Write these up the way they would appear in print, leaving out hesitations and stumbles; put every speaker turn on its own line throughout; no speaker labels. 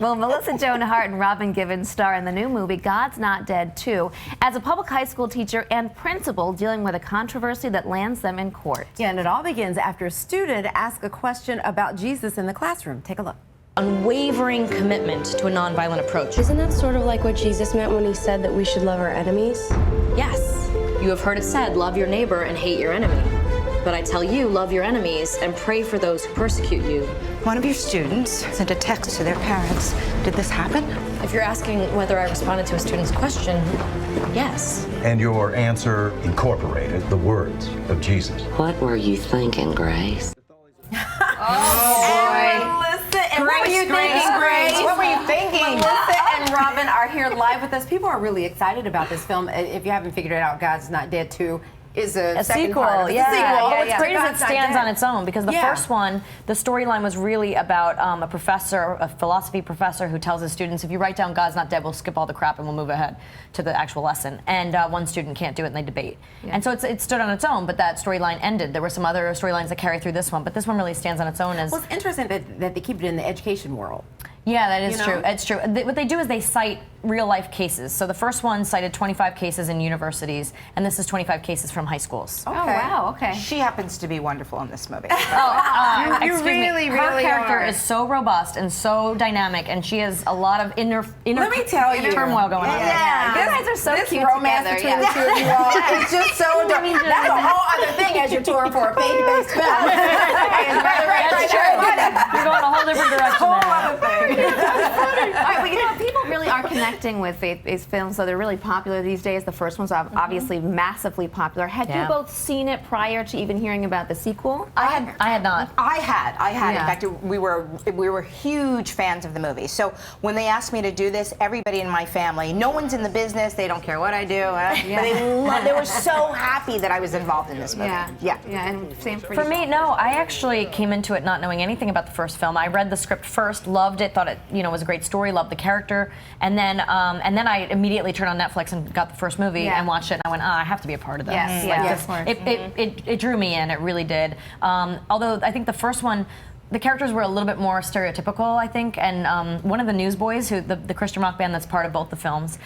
Well, Melissa Joan Hart and Robin Givens star in the new movie God's Not Dead 2 as a public high school teacher and principal dealing with a controversy that lands them in court.
Yeah, and it all begins after a student asks a question about Jesus in the classroom. Take a look.
Unwavering commitment to a nonviolent approach.
Isn't that sort of like what Jesus meant when he said that we should love our enemies?
Yes, you have heard it said, love your neighbor and hate your enemy. But I tell you, love your enemies and pray for those who persecute you.
One of your students sent a text to their parents. Did this happen?
If you're asking whether I responded to a student's question, yes.
And your answer incorporated the words of Jesus.
What were you thinking, Grace?
What were you thinking, Grace? What were you thinking? Melissa and Robin are here live with us. People are really excited about this film. If you haven't figured it out, God's Not Dead 2 is a second
sequel.
part. It's
Yeah,
a sequel.
yeah,
It's
yeah.
Great as it
God's Not
stands
Dead.
on its own, because the first one, the storyline was really about a professor, a philosophy professor, who tells his students, if you write down God's not dead, we'll skip all the crap and we'll move ahead to the actual lesson. And one student can't do it and they debate. Yeah. And so it stood on its own, but that storyline ended. There were some other storylines that carry through this one, but this one really stands on its own as...
Well, it's interesting that they keep it in the education world.
Yeah, that is true. It's true. What they do is they cite real-life cases. So the first one cited 25 cases in universities, and this is 25 cases from high schools.
Okay. Oh, wow, okay.
She happens to be wonderful in this movie.
You
Excuse
really,
me. Her
really
character
are.
is so robust and so dynamic, and she has a lot of inner
Let me tell you.
turmoil going on.
You guys are so
this
cute
romance
together.
between the two of you all is just so adorable. That's a whole other thing as you're touring for a faith-based film.
That's true. You're going a whole different direction there.
All right, well, you know, people really are connecting with faith-based films, so they're really popular these days. The first one's obviously massively popular. Had you both seen it prior to even hearing about the sequel?
I had not.
I had.
Yeah.
In fact, we were huge fans of the movie. So when they asked me to do this, everybody in my family, no one's in the business, they don't care what I do, but they were so happy that I was involved in this movie.
Yeah, and same for you.
For me, no. I actually came into it not knowing anything about the first film. I read the script first, loved it, thought it was a great story, loved the character, and then I immediately turned on Netflix and got the first movie and watched it, and I went, I have to be a part of this.
Yes,
It drew me in. It really did. Although I think the first one, the characters were a little bit more stereotypical, I think, and one of the Newsboys, who the Christian rock band that's part of both the films,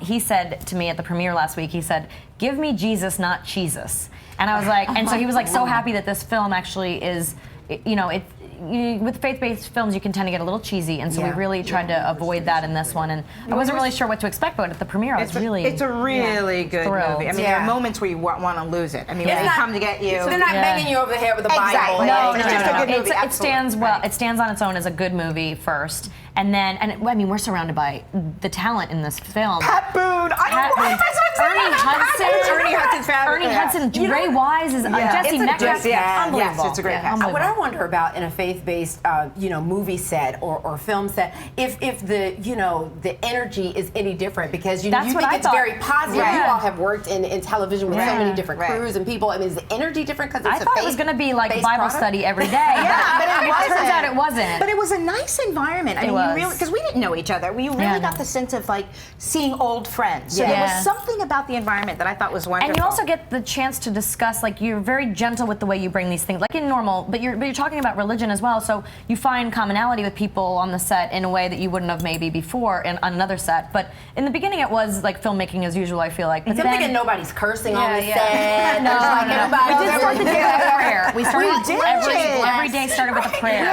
he said to me at the premiere last week, he said, "Give me Jesus, not Jesus." And I was like, and so he was like so happy that this film actually is, with faith-based films, you can tend to get a little cheesy, and so we really tried to avoid that in this one. And I wasn't really sure what to expect, but at the premiere, I was really
It's a really good
thrilled.
movie. I mean, there are moments where you want to lose it. I mean, when they come to get you.
So they're not banging you over the head with a Bible.
Exactly.
No.
It's just a good movie.
It stands well. It stands on its own as a good movie first, and then, I mean, we're surrounded by the talent in this film.
Pat Boone. Ernie Hudson's fabulous.
Ernie Hudson, Ray Wise is Jesse Metcalf. Unbelievable.
Yes, it's a great cast.
What I wonder about in a faith-based, movie set or film set, if the energy is any different, because you think it's very positive.
Yeah.
You all have worked in television with so many different crews and people. I mean, is the energy different because it's
I thought it was going to be like a Bible study every day.
But it
turns out it wasn't.
But it was a nice environment. I mean, because we didn't know each other. We really got the sense of like seeing old friends. So there was something about the environment that I thought was wonderful.
And you also get the chance to discuss, like, you're very gentle with the way you bring these things, like in normal, but you're talking about religion as well, so you find commonality with people on the set in a way that you wouldn't have maybe before on another set. But in the beginning, it was like filmmaking as usual, I feel like. But
I'm thinking nobody's cursing on the set.
No.
Everybody
We did start the day with a prayer. We started every day started with a prayer.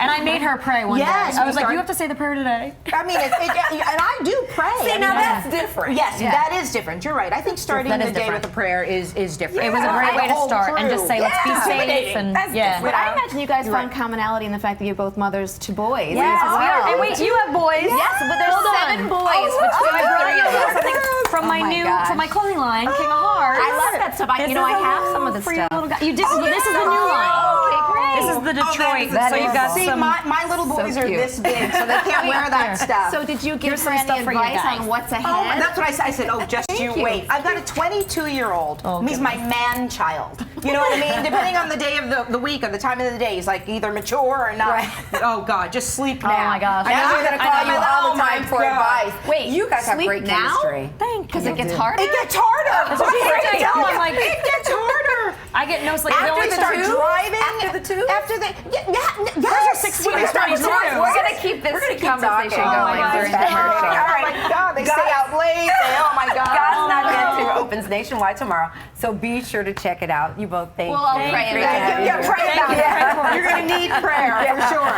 And I made her pray one day. I was like, you have to say the prayer today.
I mean, and I do pray.
See, now that's different.
Yes, that is different. You're right. I think starting the day with a prayer is different.
It was a great way to start and just say, let's be safe. And
But I imagine you guys found commonality in the fact that you're both mothers to boys.
Yes,
as well.
And wait, you have boys.
Yes, but there's 7 boys between the three of us. I think
from my clothing line, King of Hearts.
I love that stuff. I have some of the stuff.
You did. This is the new line.
Okay, great.
This is the Detroit. So you've got some.
My little boys are this big, so they can't wear that stuff.
So did you give her
some
any
stuff for you
advice
guys.
on what's ahead?
Oh, that's what I said. Oh, just you wait. I've got a 22-year-old. He's my man child. You know what I mean? Depending on the day of the week or the time of the day, he's like either mature or not.
Right.
Oh God, just sleep now.
Oh my gosh.
Now we're going to call you all the time for advice.
Wait,
you guys have
sleep
great
now?
chemistry.
Because it gets harder?
It gets harder.
That's what she's saying. I'm like,
it gets harder.
I get no sleep.
After they start driving,
After the two?
yes.
16
When they start
22.
driving,
We're gonna keep this conversation going during the hair show.
Oh my God, they stay out late. Oh my God.
God's Not Dead 2 opens nationwide tomorrow, so be sure to check it out. You both thank
We'll all
you.
pray
Great
about
to have
it.
you here.
Pray about it. You're going to need prayer for sure.